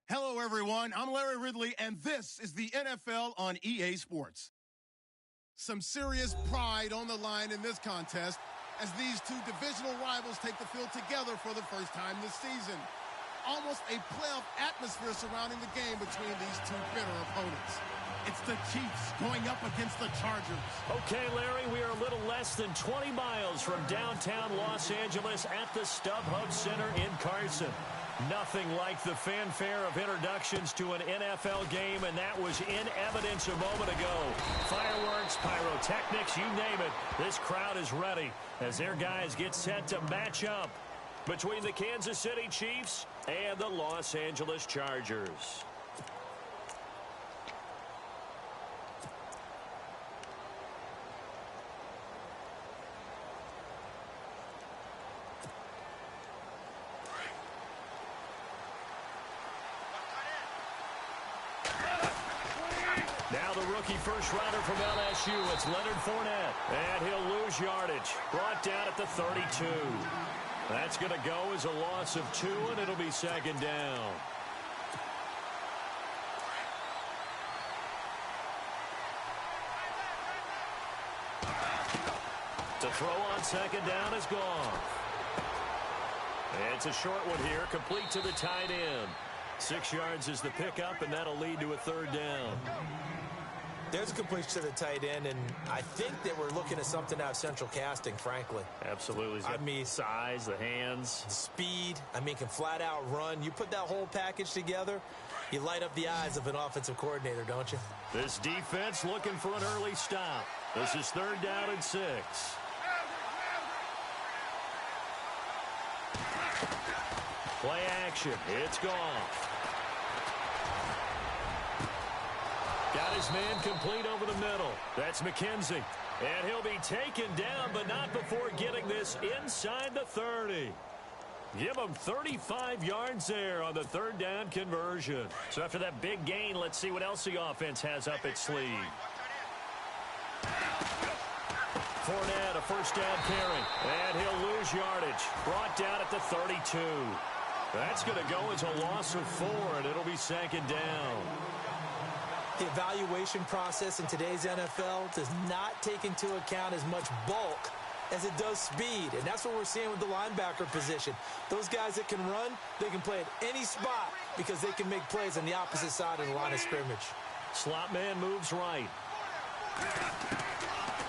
Hello, everyone. I'm Larry Ridley, and this is the NFL on EA Sports. Some serious pride on the line in this contest as these two divisional rivals take the field together for the first time this season. Almost a playoff atmosphere surrounding the game between these two bitter opponents. It's the Chiefs going up against the Chargers. Okay, Larry, we are a little less than 20 miles from downtown Los Angeles at the StubHub Center in Carson. Nothing like the fanfare of introductions to an NFL game, and that was in evidence a moment ago. Fireworks, pyrotechnics, you name it. This crowd is ready as their guys get set to match up between the Kansas City Chiefs and the Los Angeles Chargers. Now the rookie first-rounder from LSU, it's Leonard Fournette. And he'll lose yardage. Brought down at the 32. That's going to go as a loss of 2, and it'll be second down. To throw on second down is gone. It's a short one here, complete to the tight end. 6 yards is the pickup, and that'll lead to a third down. There's a completion to the tight end, and I think that we're looking at something out of central casting, frankly. Absolutely. I mean, size, the hands. Speed. I mean, can flat out run. You put that whole package together, you light up the eyes of an offensive coordinator, don't you? This defense looking for an early stop. This is third down and 6. Play action. It's gone. Got his man complete over the middle. That's McKenzie. And he'll be taken down, but not before getting this inside the 30. Give him 35 yards there on the third down conversion. So after that big gain, let's see what else the offense has up its sleeve. Fournette, a first down carry. And he'll lose yardage. Brought down at the 32. That's going to go as a loss of 4, and it'll be second down. The evaluation process in today's NFL does not take into account as much bulk as it does speed, and that's what we're seeing with the linebacker position. Those guys that can run, they can play at any spot because they can make plays on the opposite side of the line of scrimmage. Slot man moves right.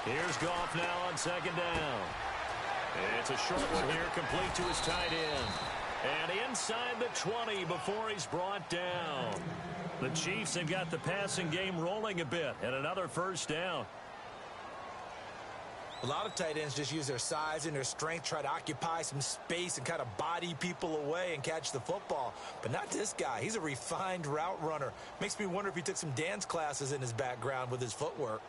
Here's Goff now on second down. It's a short one here, complete to his tight end. And inside the 20 before he's brought down. The Chiefs have got the passing game rolling a bit, and another first down. A lot of tight ends just use their size and their strength, try to occupy some space and kind of body people away and catch the football. But not this guy. He's a refined route runner. Makes me wonder if he took some dance classes in his background with his footwork.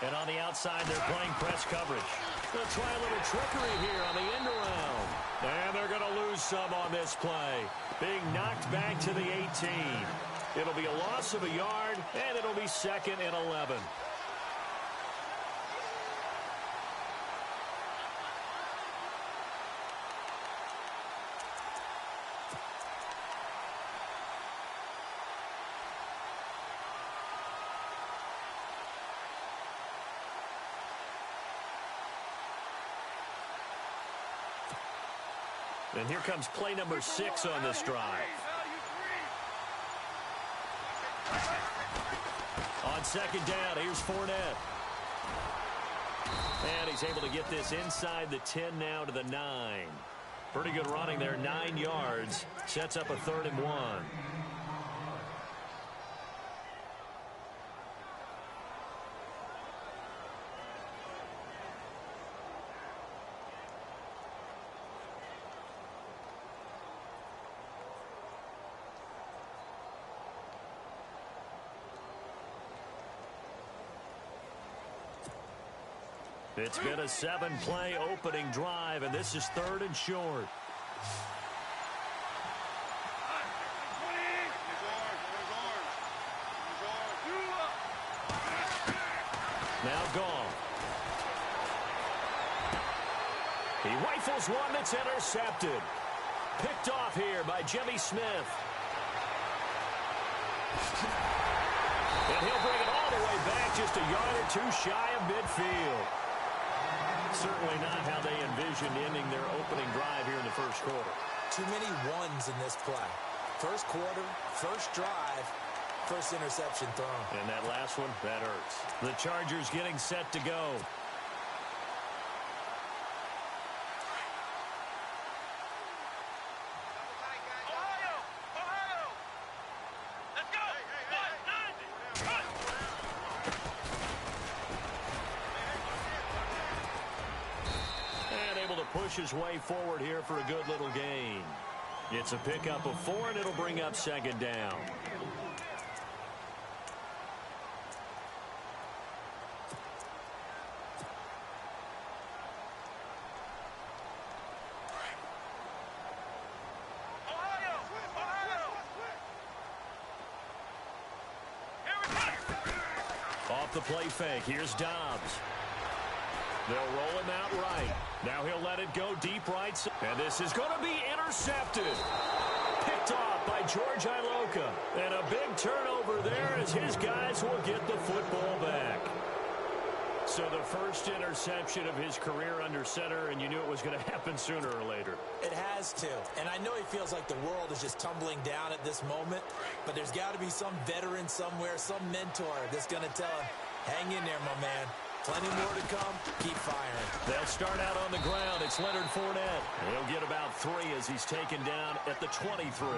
And on the outside, they're playing press coverage. They'll try a little trickery here on the end around. And they're going to lose some on this play. Being knocked back to the 18. It'll be a loss of a yard, and it'll be second and 11. And here comes play number 6 on this drive. On second down, here's Fournette. And he's able to get this inside the 10 now to the 9. Pretty good running there, 9 yards. Sets up a 3rd and 1. It's been a 7-play opening drive, and this is 3rd and short. rifles one that's intercepted. Picked off here by Jimmy Smith. And he'll bring it all the way back, just a yard or two shy of midfield. Certainly not how they envisioned ending their opening drive here in the first quarter. Too many ones in this play. First quarter, first drive, first interception thrown. And that last one, that hurts. The Chargers getting set to go. Push his way forward here for a good little gain. It's a pickup of 4, and it'll bring up second down. Off the play fake, here's Dobbs. They'll roll him out right. Now he'll let it go deep right. And this is going to be intercepted. Picked off by George Iloka. And a big turnover there as his guys will get the football back. So the first interception of his career under center, and you knew it was going to happen sooner or later. It has to. And I know he feels like the world is just tumbling down at this moment, but there's got to be some veteran somewhere, some mentor that's going to tell him, hang in there, my man. Plenty more to come. Keep firing. They'll start out on the ground. It's Leonard Fournette. He'll get about 3 as he's taken down at the 23.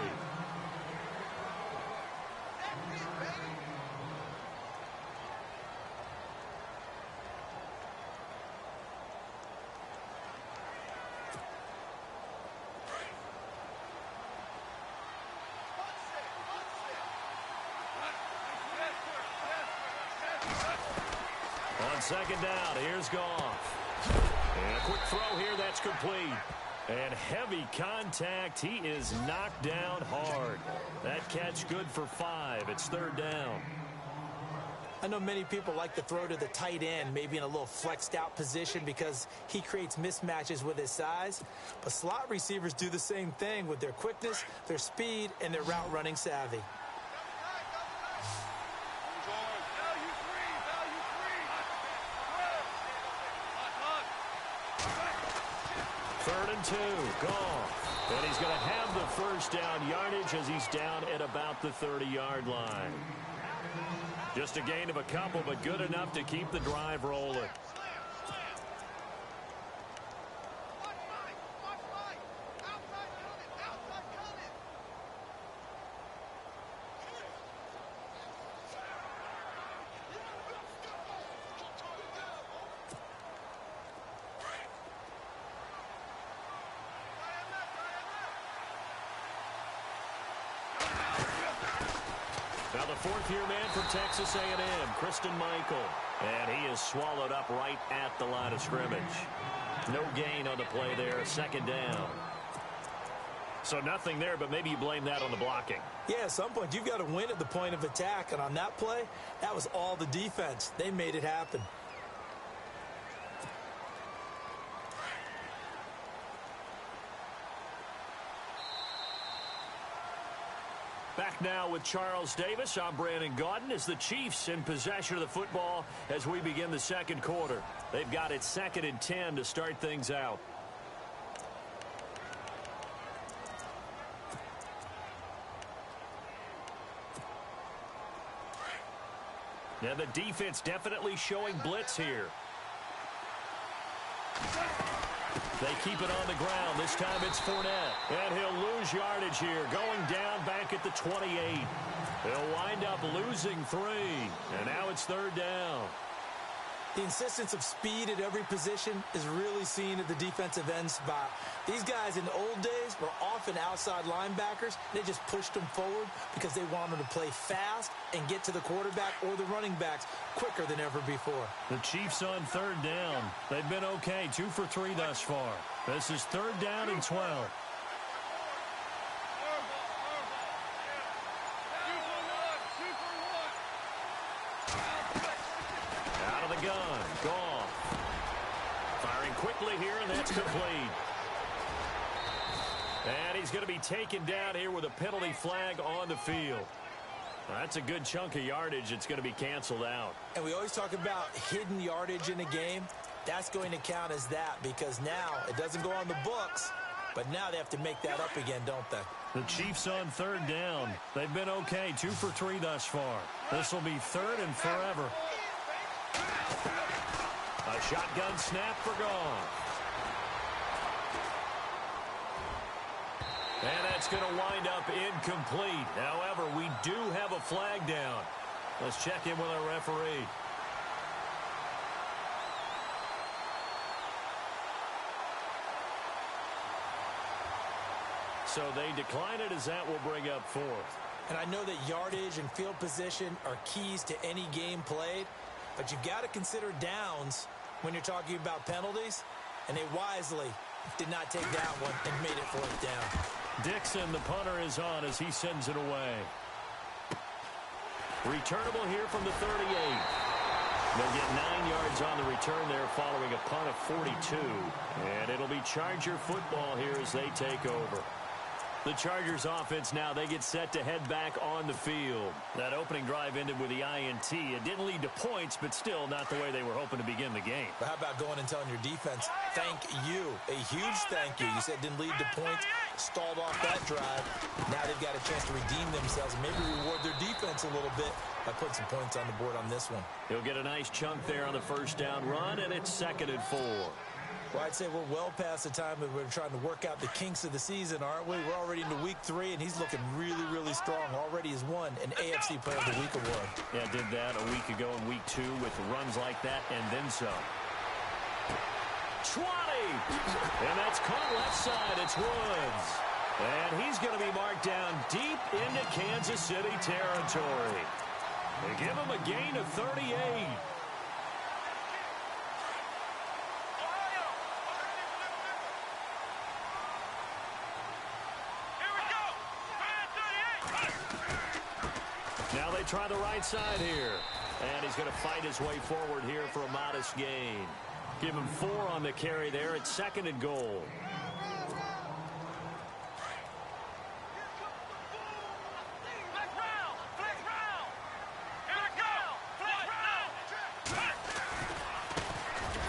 Second down, here's Goff. And a quick throw here, that's complete. And heavy contact, he is knocked down hard. That catch good for 5, it's third down. I know many people like to throw to the tight end, maybe in a little flexed out position because he creates mismatches with his size. But slot receivers do the same thing with their quickness, their speed, and their route running savvy. Third and 2, Goff. And he's going to have the first down yardage as he's down at about the 30-yard line. Just a gain of a couple, but good enough to keep the drive rolling. Now the fourth-year man from Texas A&M, Christine Michael. And he is swallowed up right at the line of scrimmage. No gain on the play there, second down. So nothing there, but maybe you blame that on the blocking. Yeah, at some point you've got to win at the point of attack. And on that play, that was all the defense. They made it happen. Back now with Charles Davis. I'm Brandon Gaudin as the Chiefs in possession of the football as we begin the second quarter. They've got it 2nd and 10 to start things out. Now the defense definitely showing blitz here. They keep it on the ground. This time it's Fournette. And he'll lose yardage here. Going down back at the 28. He'll wind up losing 3. And now it's third down. The insistence of speed at every position is really seen at the defensive end spot. These guys in the old days were often outside linebackers. They just pushed them forward because they wanted to play fast and get to the quarterback or the running backs quicker than ever before. The Chiefs on third down. They've been okay, 2 for 3 thus far. This is third down and 12. Out of the gun, Goff. Firing quickly here, and that's complete. And he's going to be taken down here with a penalty flag on the field. That's a good chunk of yardage. It's going to be canceled out. And we always talk about hidden yardage in a game. That's going to count as that because now it doesn't go on the books, but now they have to make that up again, don't they? The Chiefs on third down. They've been okay, 2 for 3 thus far. This will be third and forever. A shotgun snap for gone. And that's going to wind up incomplete. However, we do have a flag down. Let's check in with our referee. So they decline it as that will bring up fourth. And I know that yardage and field position are keys to any game played, but you've got to consider downs when you're talking about penalties, and they wisely did not take that one and made it fourth down. Dixon, the punter, is on as he sends it away. Returnable here from the 38. They'll get 9 yards on the return there following a punt of 42. And it'll be Charger football here as they take over. The Chargers offense now, they get set to head back on the field. That opening drive ended with the INT. It didn't lead to points, but still not the way they were hoping to begin the game. But how about going and telling your defense, thank you, a huge thank you. You said it didn't lead to points, stalled off that drive. Now they've got a chance to redeem themselves and maybe reward their defense a little bit by putting some points on the board on this one. He'll get a nice chunk there on the first down run, and it's 2nd and 4. Well, I'd say we're well past the time that we're trying to work out the kinks of the season, aren't we? We're already into week 3, and he's looking really, really strong. Already has won an AFC Player of the Week award. Yeah, did that a week ago in week 2 with runs like that and then some. 20! And that's caught left side. It's Woods. And he's going to be marked down deep into Kansas City territory. They give him a gain of 38. Now they try the right side here. And he's going to fight his way forward here for a modest gain. Give him 4 on the carry there. It's 2nd and goal.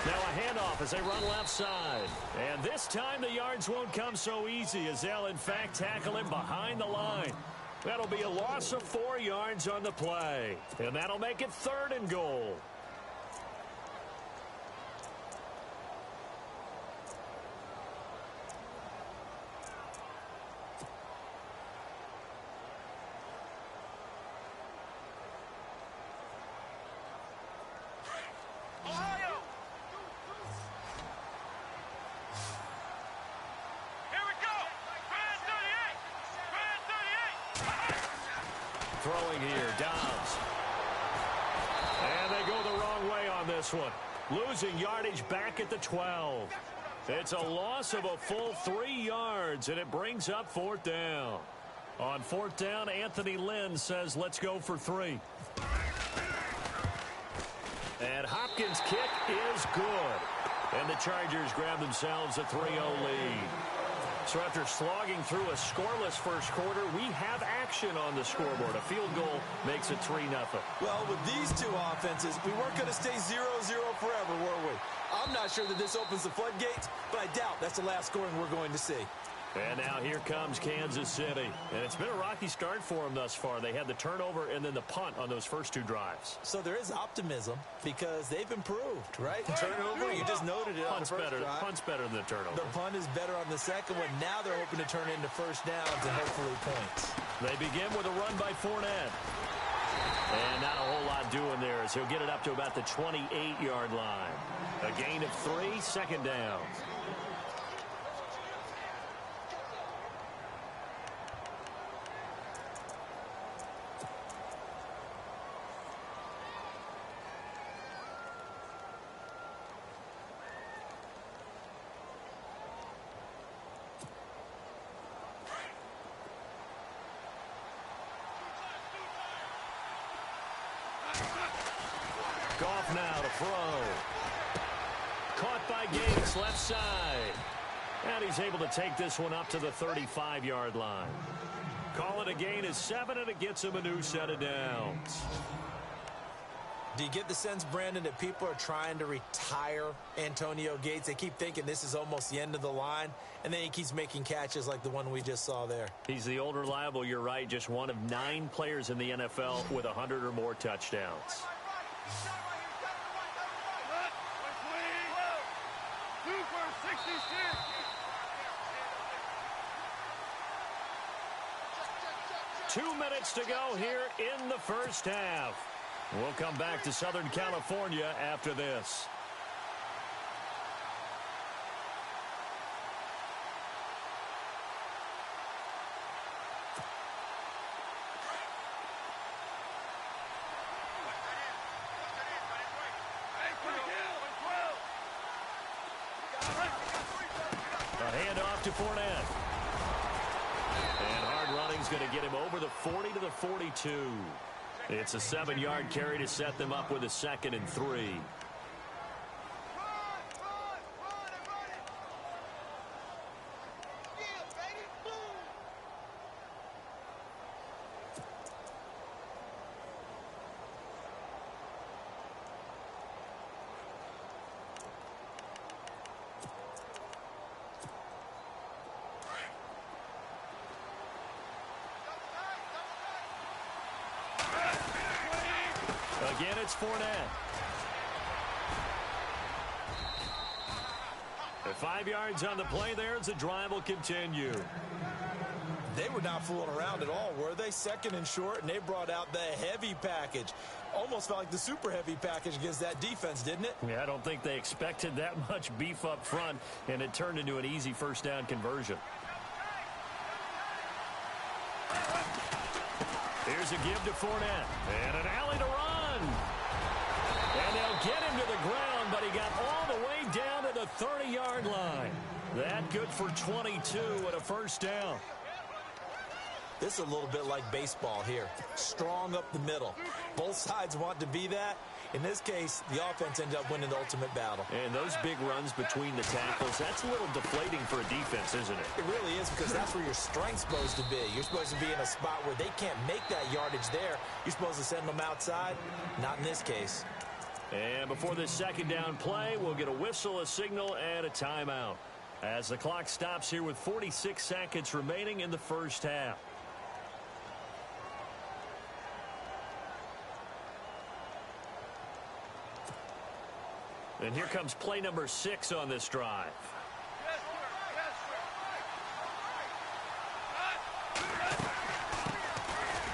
Now a handoff as they run left side. And this time the yards won't come so easy as they'll in fact tackle him behind the line. That'll be a loss of 4 yards on the play. And that'll make it 3rd and goal. Throwing here, Dobbs. And they go the wrong way on this one. Losing yardage back at the 12. It's a loss of a full 3 yards, and it brings up 4th down. On 4th down, Anthony Lynn says, let's go for 3. And Hopkins' kick is good. And the Chargers grab themselves a 3-0 lead. So after slogging through a scoreless first quarter, we have action on the scoreboard. A field goal makes it 3-0. Well, with these two offenses, we weren't going to stay 0-0 forever, were we? I'm not sure that this opens the floodgates, but I doubt that's the last scoring we're going to see. And now here comes Kansas City. And it's been a rocky start for them thus far. They had the turnover and then the punt on those first 2 drives. So there is optimism because they've improved, right? Turnover, you just noted it on the first drive. Punt's better than the turnover. The punt is better on the second one. Now they're hoping to turn into first downs and hopefully points. They begin with a run by Fournette. And not a whole lot doing there as he'll get it up to about the 28-yard line. A gain of 3, 2nd down. Goff now to throw. Caught by Gates, left side. And he's able to take this one up to the 35-yard line. Call it a gain of 7, and it gets him a new set of downs. Do you get the sense, Brandon, that people are trying to retire Antonio Gates? They keep thinking this is almost the end of the line, and then he keeps making catches like the one we just saw there. He's the old reliable, you're right, just one of 9 players in the NFL with 100 or more touchdowns. Two minutes to go here in the first half. We'll come back to Southern California after this. A handoff to Fournette. And hard running's going to get him over the 40 to the 42. It's a 7-yard carry to set them up with a 2nd and 3. Again, it's Fournette. The 5 yards on the play there as the drive will continue. They were not fooling around at all, were they? 2nd and short, and they brought out the heavy package. Almost felt like the super heavy package against that defense, didn't it? Yeah, I don't think they expected that much beef up front, and it turned into an easy first down conversion. Here's a give to Fournette, and an alley to run. And they'll get him to the ground, but he got all the way down to the 30-yard line. That good for 22 and a first down. This is a little bit like baseball here. Strong up the middle. Both sides want to be that. In this case, the offense ended up winning the ultimate battle. And those big runs between the tackles, that's a little deflating for a defense, isn't it? It really is, because that's where your strength's supposed to be. You're supposed to be in a spot where they can't make that yardage there. You're supposed to send them outside. Not in this case. And before this 2nd down play, we'll get a whistle, a signal, and a timeout. As the clock stops here with 46 seconds remaining in the first half. And here comes play number 6 on this drive.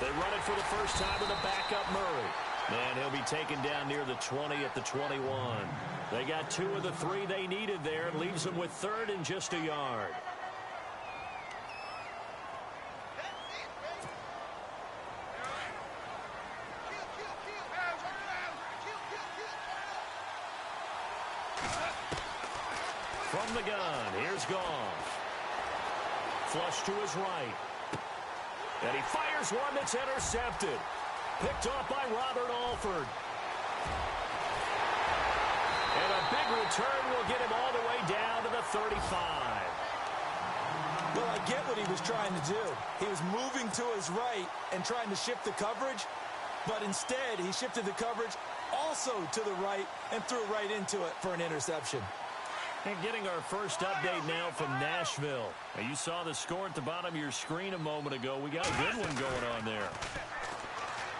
They run it for the first time with a backup Murray. And he'll be taken down near the 20 at the 21. They got 2 of the 3 they needed there. Leaves them with 3rd and just a yard. From the gun, here's Goff. Flush to his right. And he fires one that's intercepted. Picked off by Robert Alford. And a big return will get him all the way down to the 35. Well, I get what he was trying to do. He was moving to his right and trying to shift the coverage, but instead he shifted the coverage also to the right and threw right into it for an interception. And getting our first update now from Nashville. Now, you saw the score at the bottom of your screen a moment ago. We got a good one going on there.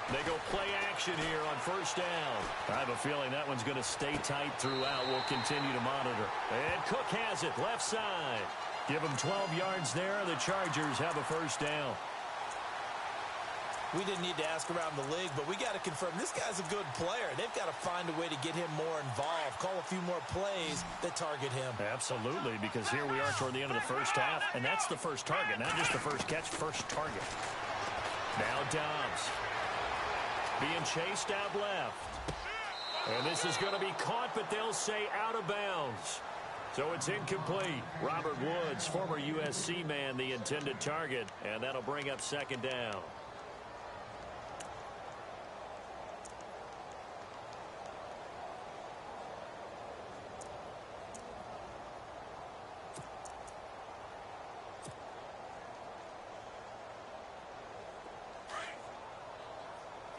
They go play action here on first down. I have a feeling that one's going to stay tight throughout. We'll continue to monitor. And Cook has it, left side. Give them 12 yards there. The Chargers have a first down. We didn't need to ask around the league, but we got to confirm this guy's a good player. They've got to find a way to get him more involved, call a few more plays that target him. Absolutely, because here we are toward the end of the first half, and that's the first target, not just the first catch, first target. Now Dobbs being chased out left. And this is going to be caught, but they'll say out of bounds. So it's incomplete. Robert Woods, former USC man, the intended target, and that'll bring up second down.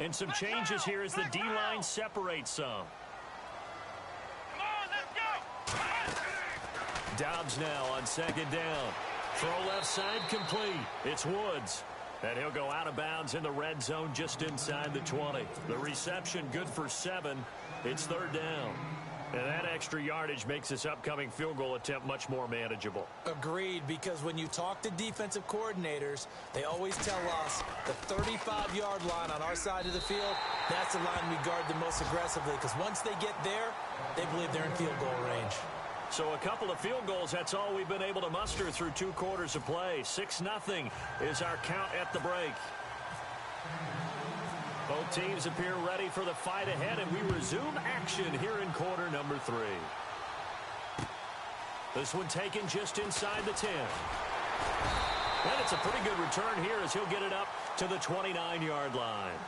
And some changes here as the D-line separates some. Come on, let's go. Dobbs now on second down. Throw left side complete. It's Woods. And he'll go out of bounds in the red zone just inside the 20. The reception good for 7. It's third down. And that extra yardage makes this upcoming field goal attempt much more manageable. Agreed, because when you talk to defensive coordinators, they always tell us the 35-yard line on our side of the field, that's the line we guard the most aggressively, because once they get there, they believe they're in field goal range. So a couple of field goals, that's all we've been able to muster through 2 quarters of play. 6-0 is our count at the break. Both teams appear ready for the fight ahead, and we resume action here in quarter number 3. This one taken just inside the 10. And it's a pretty good return here as he'll get it up to the 29-yard line.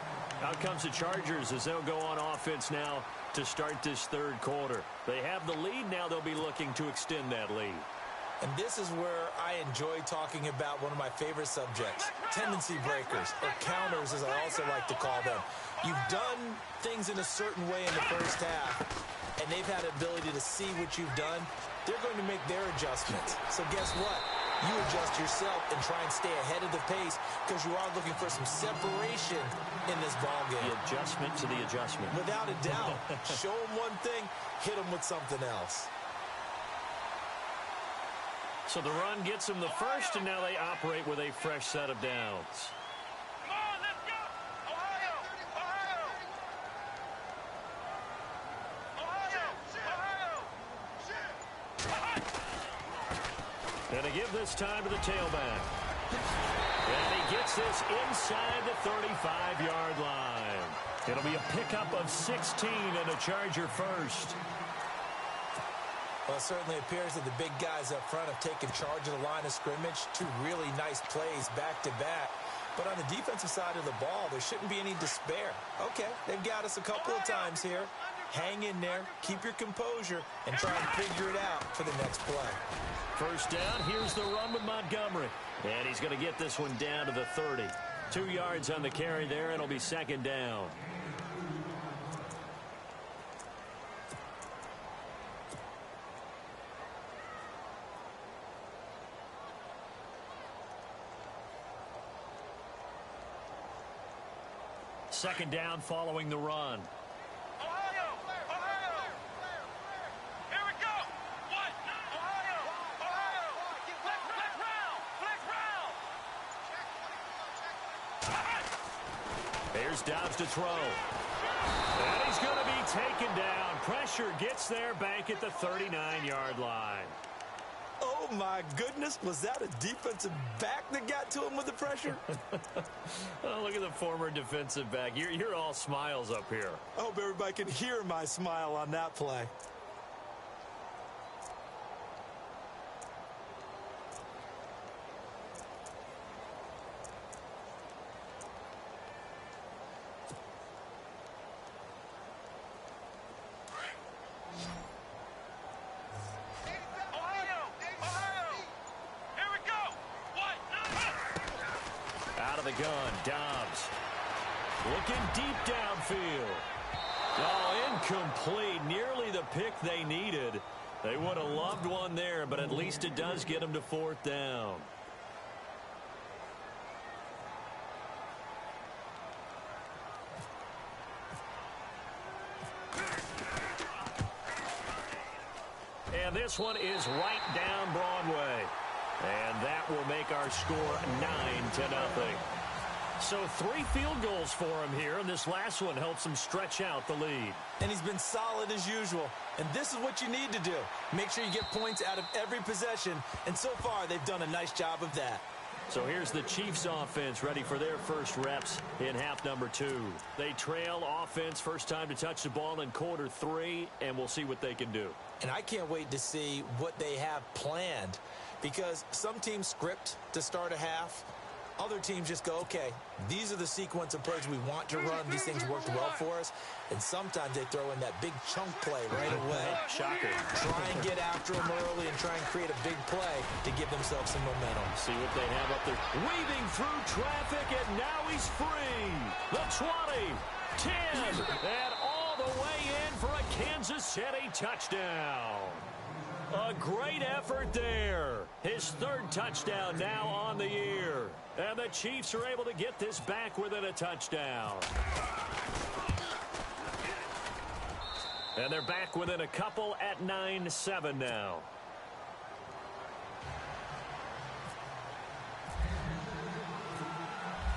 Out comes the Chargers as they'll go on offense now to start this third quarter. They have the lead now. They'll be looking to extend that lead. And this is where I enjoy talking about one of my favorite subjects, tendency breakers, or counters as I also like to call them. You've done things in a certain way in the first half, and they've had the ability to see what you've done. They're going to make their adjustments. So guess what? You adjust yourself and try and stay ahead of the pace because you are looking for some separation in this ballgame. The adjustment to the adjustment. Without a doubt. Show them one thing, hit them with something else. So the run gets them the first, and now they operate with a fresh set of downs. Come on, let's go. Ohio, Ohio. And they give this time to the tailback. And he gets this inside the 35-yard line. It'll be a pickup of 16 and a Charger first. Well, it certainly appears that the big guys up front have taken charge of the line of scrimmage. 2 really nice plays back-to-back. But on the defensive side of the ball, there shouldn't be any despair. Okay, they've got us a couple of times here. Hang in there, keep your composure, and try and figure it out for the next play. First down, here's the run with Montgomery. And he's going to get this one down to the 30. 2 yards on the carry there, and it'll be second down. Second down following the run. Ohio, Ohio. Here we go. What? Ohio, Ohio. Flex round. There's Dobbs to throw. And he's going to be taken down. Pressure gets there back at the 39-yard line. Oh, my goodness. Was that a defensive back that got to him with the pressure? Oh, look at the former defensive back. You're all smiles up here. I hope everybody can hear my smile on that play. Gun, Dobbs. Looking deep downfield. Oh, incomplete. Nearly the pick they needed. They would have loved one there, but at least it does get them to fourth down. And this one is right down Broadway. And that will make our score 9-0. So 3 field goals for him here, and this last one helps him stretch out the lead. And he's been solid as usual. And this is what you need to do. Make sure you get points out of every possession. And so far, they've done a nice job of that. So here's the Chiefs offense ready for their first reps in half number 2. They trail offense, first time to touch the ball in quarter 3, and we'll see what they can do. And I can't wait to see what they have planned, because some teams script to start a half. Other teams just go, okay, these are the sequence of plays we want to run. These things worked well for us. And sometimes they throw in that big chunk play right away. Shocker. Try and get after them early and try and create a big play to give themselves some momentum. See what they have up there. Weaving through traffic, and now he's free. The 20, 10, and all the way in for a Kansas City touchdown. A great effort there. His third touchdown now on the year. And the Chiefs are able to get this back within a touchdown. And they're back within a couple at 9-7 now.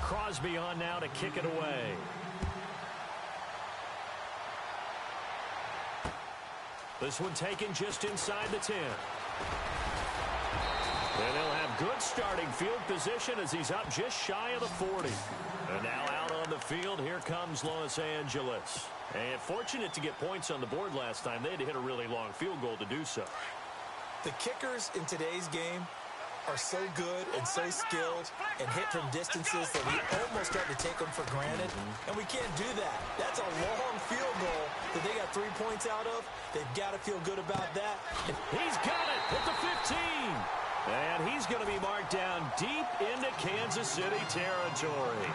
Crosby on now to kick it away. This one taken just inside the 10. And they'll have good starting field position as he's up just shy of the 40. And now out on the field, here comes Los Angeles. And fortunate to get points on the board last time. They had to hit a really long field goal to do so. The kickers in today's game are so good and so skilled and hit from distances that we almost start to take them for granted. And we can't do that. That's a long field goal that they got 3 points out of. They've got to feel good about that. And he's got it at the 15. And he's going to be marked down deep into Kansas City territory.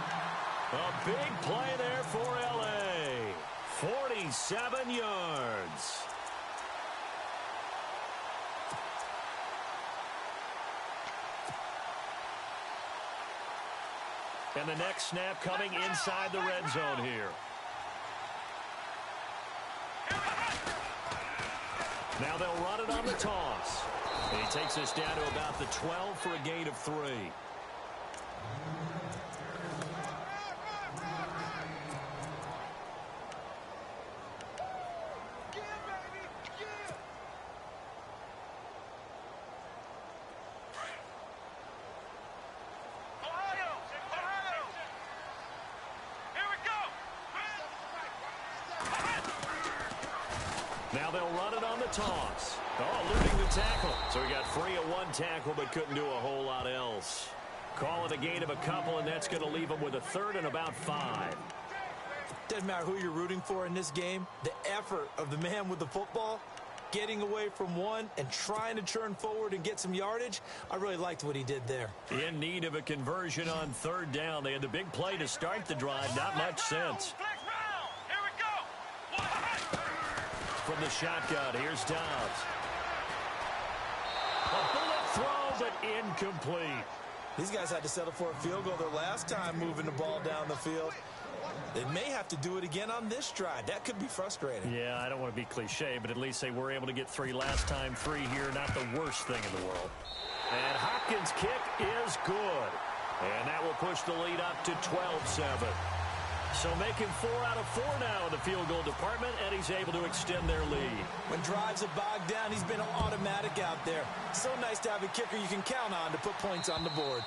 A big play there for L.A. 47 yards. And the next snap coming inside the red zone here. Now they'll run it on the toss. And he takes us down to about the 12 for a gain of 3. Now they'll run it on the toss. Oh, eluding the tackle. So he got free of one tackle but couldn't do a whole lot else. Call it a gain of a couple, and that's going to leave him with a third and about 5. Doesn't matter who you're rooting for in this game. The effort of the man with the football, getting away from one and trying to turn forward and get some yardage, I really liked what he did there. In need of a conversion on third down. They had the big play to start the drive. Not much sense. From the shotgun, here's Dobbs. A bullet throw, but incomplete. These guys had to settle for a field goal their last time moving the ball down the field. They may have to do it again on this drive. That could be frustrating. Yeah, I don't want to be cliche, but at least they were able to get 3 last time. 3 here, not the worst thing in the world. And Hopkins' kick is good. And that will push the lead up to 12-7. So making 4 out of 4 now in the field goal department, and he's able to extend their lead. When drives are bogged down, he's been automatic out there. So nice to have a kicker you can count on to put points on the board.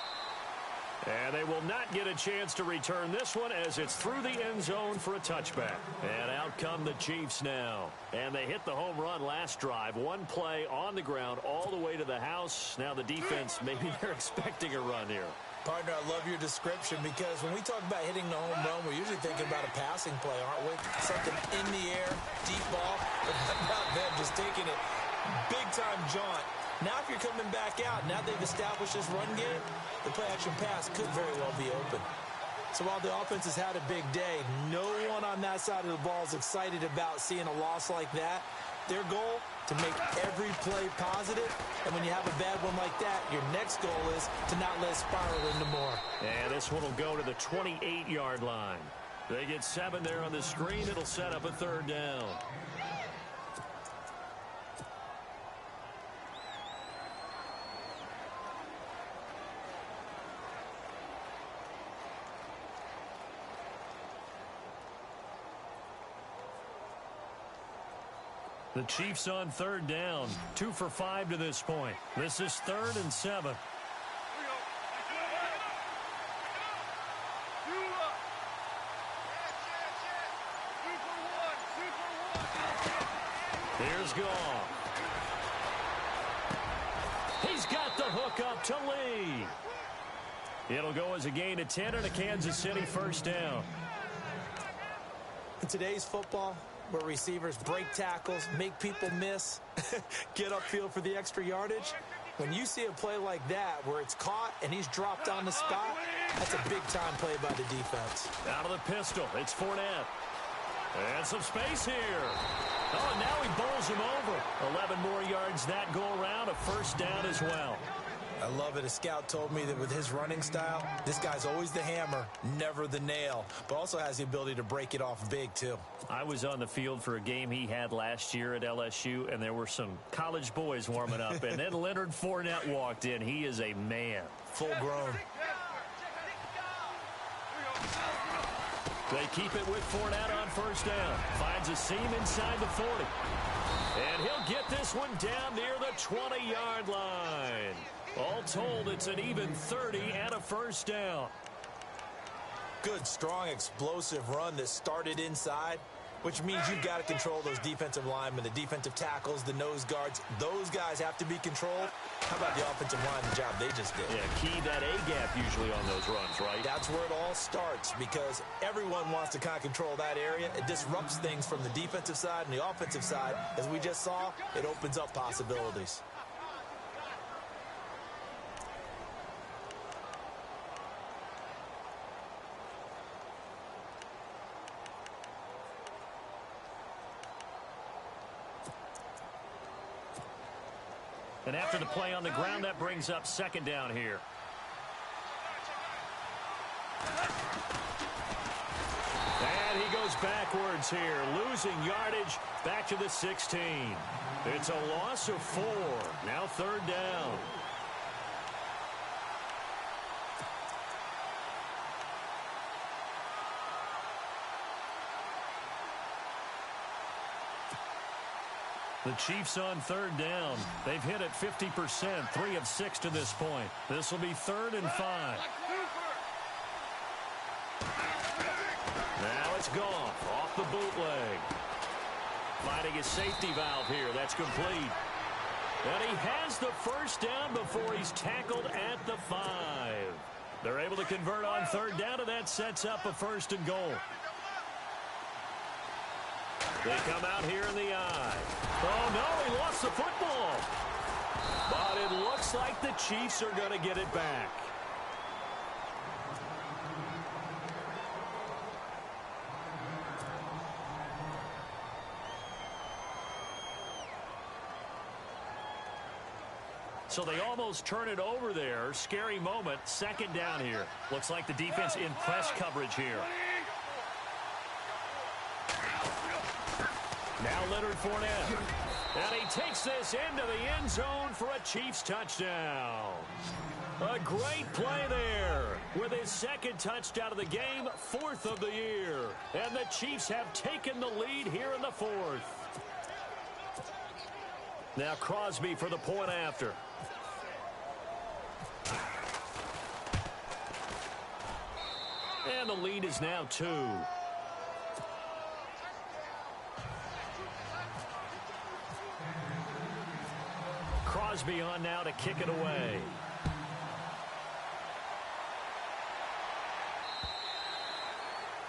And they will not get a chance to return this one as it's through the end zone for a touchback. And out come the Chiefs now. And they hit the home run last drive. 1 play on the ground all the way to the house. Now the defense, maybe they're expecting a run here. Partner, I love your description because when we talk about hitting the home run, we're usually thinking about a passing play, aren't we? Something in the air, deep ball, but not them just taking it. Big-time jaunt. Now if you're coming back out, now they've established this run game, the play-action pass could very well be open. So while the offense has had a big day, no one on that side of the ball is excited about seeing a loss like that. Their goal, to make every play positive, and when you have a bad one like that, your next goal is to not let it spiral into more. And this one will go to the 28-yard line. They get 7 there on the screen. It'll set up a third down. The Chiefs on third down. 2 for 5 to this point. This is 3rd and 7. Here's Goff. He's got the hook up to Lee. It'll go as a gain of 10 and a Kansas City first down. In today's football, where receivers break tackles, make people miss, get upfield for the extra yardage, when you see a play like that where it's caught and he's dropped on the spot, that's a big-time play by the defense. Out of the pistol, it's Fournette. And some space here. Oh, and now he bowls him over. 11 more yards that go around, a first down as well. I love it. A scout told me that with his running style, this guy's always the hammer, never the nail, but also has the ability to break it off big, too. I was on the field for a game he had last year at LSU, and there were some college boys warming up, and then Leonard Fournette walked in. He is a man. Full grown. They keep it with Fournette on first down. Finds a seam inside the 40. And he'll get this one down near the 20-yard line. All told, it's an even 30 and a first down. Good, strong, explosive run that started inside, which means you've got to control those defensive linemen, the defensive tackles, the nose guards. Those guys have to be controlled. How about the offensive line, the job they just did? Yeah, key that A-gap usually on those runs, right? That's where it all starts, because everyone wants to kind of control that area. It disrupts things from the defensive side and the offensive side. As we just saw, it opens up possibilities. And after the play on the ground, that brings up second down here. And he goes backwards here, losing yardage back to the 16. It's a loss of 4. Now third down. The Chiefs on third down. They've hit it 50%, 3 of 6 to this point. This will be 3rd and 5. Now it's Goff off the bootleg. Finding his safety valve here. That's complete. And he has the first down before he's tackled at the 5. They're able to convert on third down, and that sets up a 1st and goal. They come out here in the eye. Oh, no, he lost the football. But it looks like the Chiefs are going to get it back. So they almost turn it over there. Scary moment. Second down here. Looks like the defense in press coverage here. Now Leonard Fournette. And he takes this into the end zone for a Chiefs touchdown. A great play there. With his 2nd touchdown of the game, 4th of the year. And the Chiefs have taken the lead here in the 4th. Now Crosby for the point after. And the lead is now 2. Crosby on now to kick it away.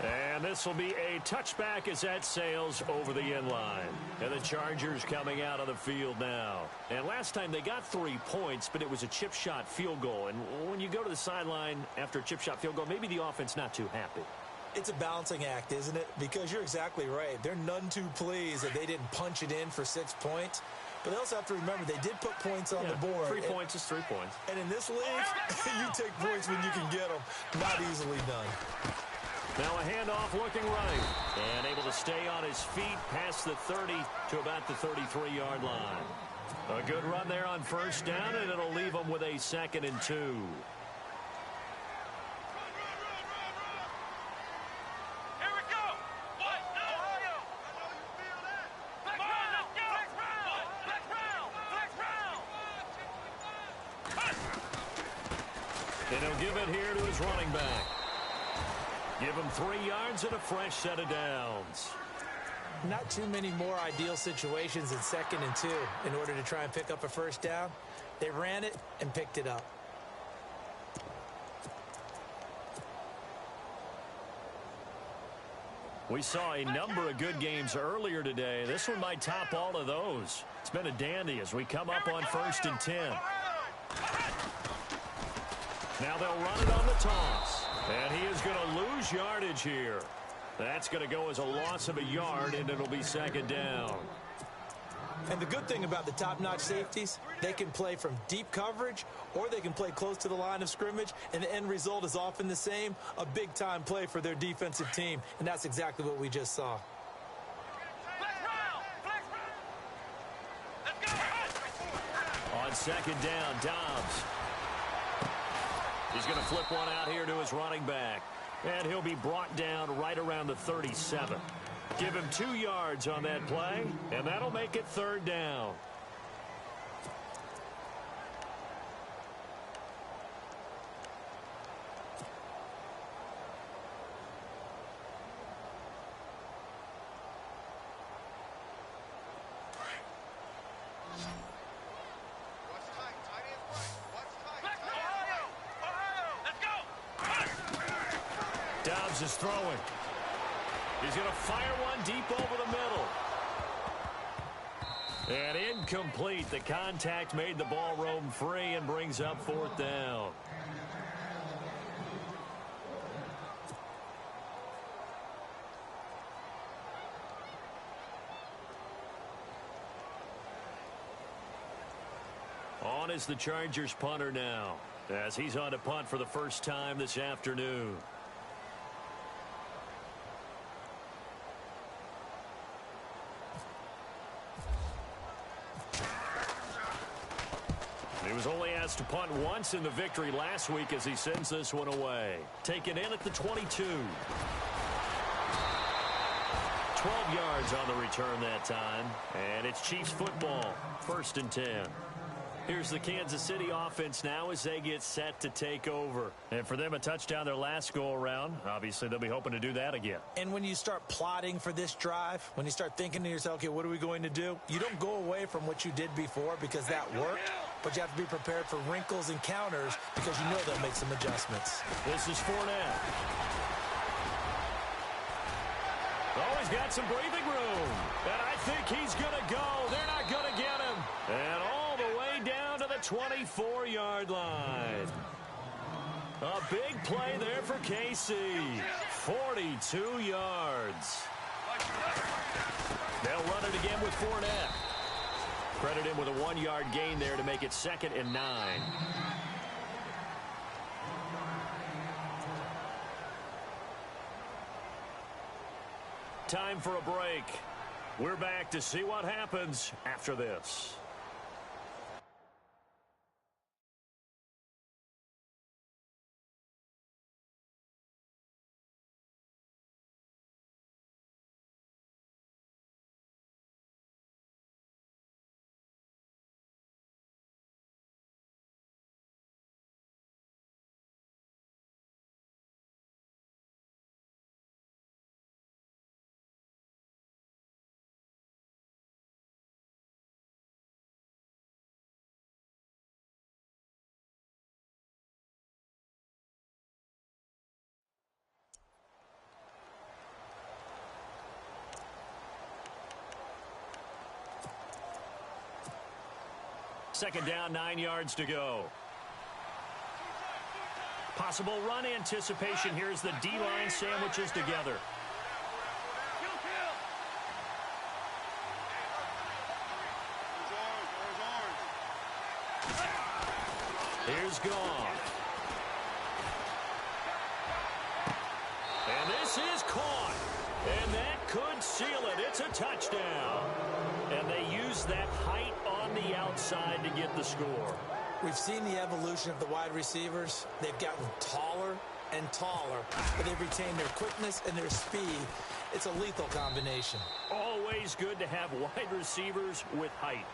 And this will be a touchback as that sails over the end line. And the Chargers coming out on the field now. And last time they got 3 points, but it was a chip shot field goal. And when you go to the sideline after a chip shot field goal, maybe the offense not too happy. It's a balancing act, isn't it? Because you're exactly right. They're none too pleased that they didn't punch it in for 6 points. But they also have to remember they did put points on the board. 3 points is 3 points. And in this league, you take points when you can get them. Not easily done. Now a handoff looking right. And able to stay on his feet past the 30 to about the 33-yard line. A good run there on first down, and it'll leave them with a 2nd and 2. And he'll give it here to his running back. Give him 3 yards and a fresh set of downs. Not too many more ideal situations in 2nd and 2 in order to try and pick up a first down. They ran it and picked it up. We saw a number of good games earlier today. This one might top all of those. It's been a dandy as we come up on 1st and 10. Now they'll run it on the toss. And he is going to lose yardage here. That's going to go as a loss of a yard, and it'll be 2nd down. And the good thing about the top-notch safeties, they can play from deep coverage or they can play close to the line of scrimmage, and the end result is often the same, a big-time play for their defensive team. And that's exactly what we just saw. On 2nd down, Dobbs. He's going to flip one out here to his running back. And he'll be brought down right around the 37. Give him 2 yards on that play, and that'll make it 3rd down. Dobbs is throwing. He's going to fire one deep over the middle. And incomplete. The contact made the ball roam free and brings up 4th down. On is the Chargers punter now, as he's on to punt for the first time this afternoon. He was only asked to punt once in the victory last week as he sends this one away. Taken in at the 22. 12 yards on the return that time. And it's Chiefs football. 1st and 10. Here's the Kansas City offense now as they get set to take over. And for them, a touchdown their last go-around. Obviously, they'll be hoping to do that again. And when you start plotting for this drive, when you start thinking to yourself, okay, what are we going to do? You don't go away from what you did before because that worked, but you have to be prepared for wrinkles and counters because you know they'll make some adjustments. This is Fournette. Oh, he's got some breathing room. And I think he's going to go. They're not going to get him. And all the way down to the 24-yard line. A big play there for KC. 42 yards. They'll run it again with Fournette. Credit him with a 1-yard gain there to make it 2nd and 9. Time for a break. We're back to see what happens after this. Second down, 9 yards to go. Possible run anticipation. Here's the D-line sandwiches together. Here's gone. And this is caught. And that could seal it. It's a touchdown. And they use that height on the outside to get the score. We've seen the evolution of the wide receivers. They've gotten taller and taller, but they've retained their quickness and their speed. It's a lethal combination. Always good to have wide receivers with height.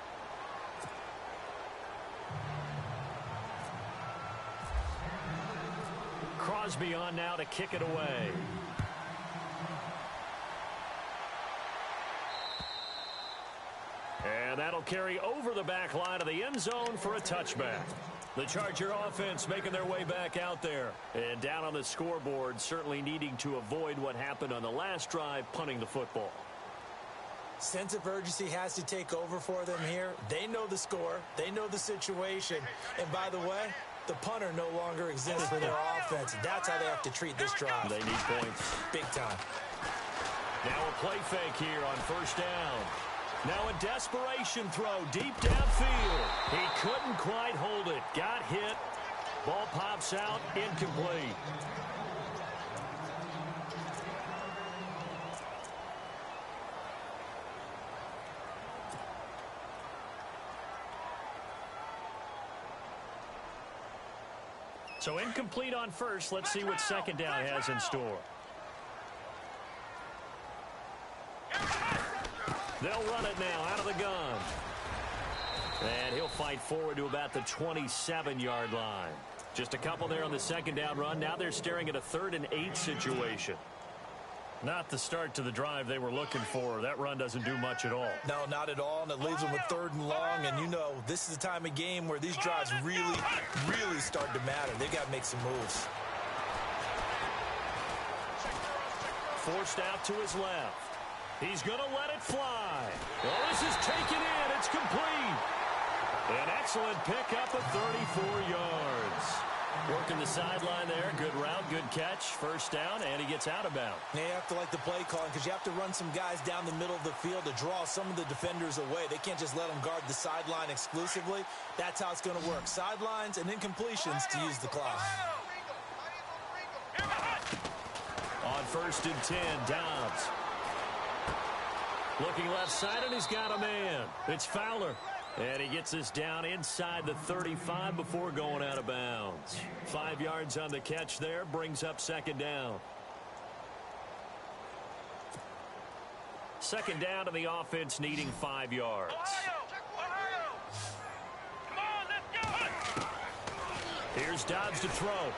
Crosby on now to kick it away. And that'll carry over the back line of the end zone for a touchback. The Charger offense making their way back out there. And down on the scoreboard, certainly needing to avoid what happened on the last drive, punting the football. Sense of urgency has to take over for them here. They know the score. They know the situation. And by the way, the punter no longer exists for their offense. That's how they have to treat this drive. They need points. Big time. Now a play fake here on first down. Now a desperation throw deep downfield. He couldn't quite hold it. Got hit. Ball pops out. Incomplete. So incomplete on first. Let's see what second down has in store. They'll run it now out of the gun. And he'll fight forward to about the 27-yard line. Just a couple there on the second down run. Now they're staring at a 3rd and 8 situation. Not the start to the drive they were looking for. That run doesn't do much at all. No, not at all, and it leaves them with 3rd and long. And you know, this is the time of game where these drives really, really start to matter. They've got to make some moves. Forced out to his left. He's going to let it fly. Well, this is taken in. It's complete. An excellent pickup of 34 yards. Working the sideline there. Good route, good catch. First down, and he gets out of bounds. You have to like the play calling because you have to run some guys down the middle of the field to draw some of the defenders away. They can't just let them guard the sideline exclusively. That's how it's going to work. Sidelines and incompletions to use the clock. On 1st and 10, Dobbs. Looking left side, and he's got a man. It's Fowler. And he gets us down inside the 35 before going out of bounds. 5 yards on the catch there, brings up second down. Second down to the offense needing 5 yards. Come on, let's go. Here's Dobbs to throw.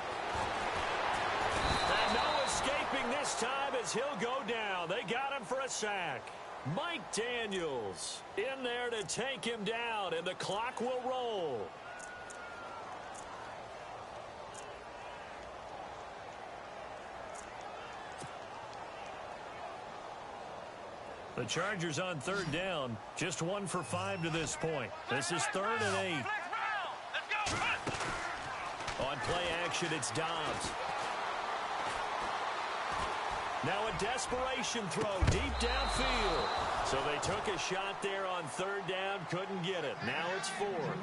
And no escaping this time as he'll go down. They got him for a sack. Mike Daniels in there to take him down, and the clock will roll. The Chargers on 3rd down, just 1 for 5 to this point. This is 3rd and 8. Let's go. On play action, it's Dobbs. Now a desperation throw deep downfield. So they took a shot there on 3rd down, couldn't get it. Now it's 4th.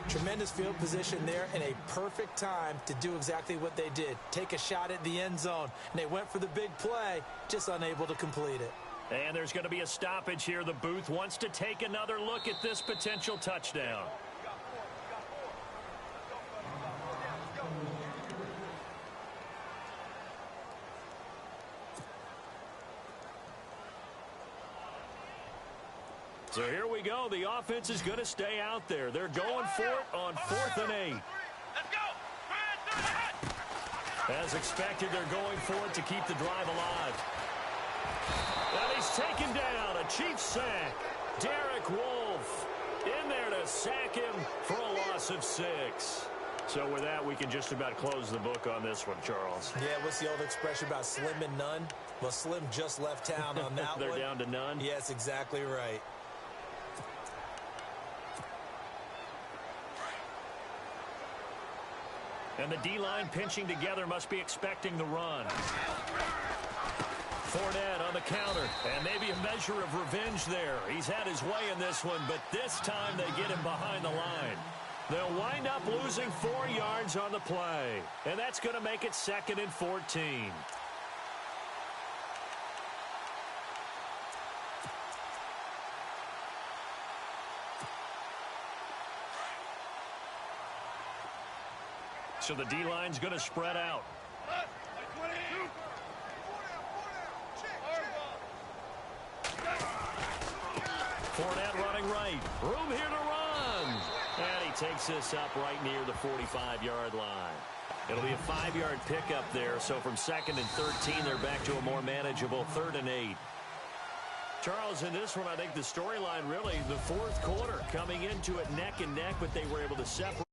Tremendous field position there and a perfect time to do exactly what they did. Take a shot at the end zone. And they went for the big play, just unable to complete it. And there's going to be a stoppage here. The booth wants to take another look at this potential touchdown. So here we go. The offense is going to stay out there. They're going for it on 4th and 8. Let's go. As expected, they're going for it to keep the drive alive. And he's taken down. A Chiefs sack. Derek Wolfe in there to sack him for a loss of 6. So with that, we can just about close the book on this one, Charles. Yeah, what's the old expression about slim and none? Well, Slim just left town on that They're one. down to none? Yes, exactly right. And the D-line pinching together must be expecting the run. Fournette on the counter, and maybe a measure of revenge there. He's had his way in this one, but this time they get him behind the line. They'll wind up losing 4 yards on the play, and that's going to make it 2nd and 14. So the D-line's going to spread out. Fournette running right. Room here to run. And he takes this up right near the 45-yard line. It'll be a 5-yard pickup there. So from 2nd and 13, they're back to a more manageable 3rd and 8. Charles, in this one, I think the storyline really, the 4th quarter, coming into it neck and neck, but they were able to separate.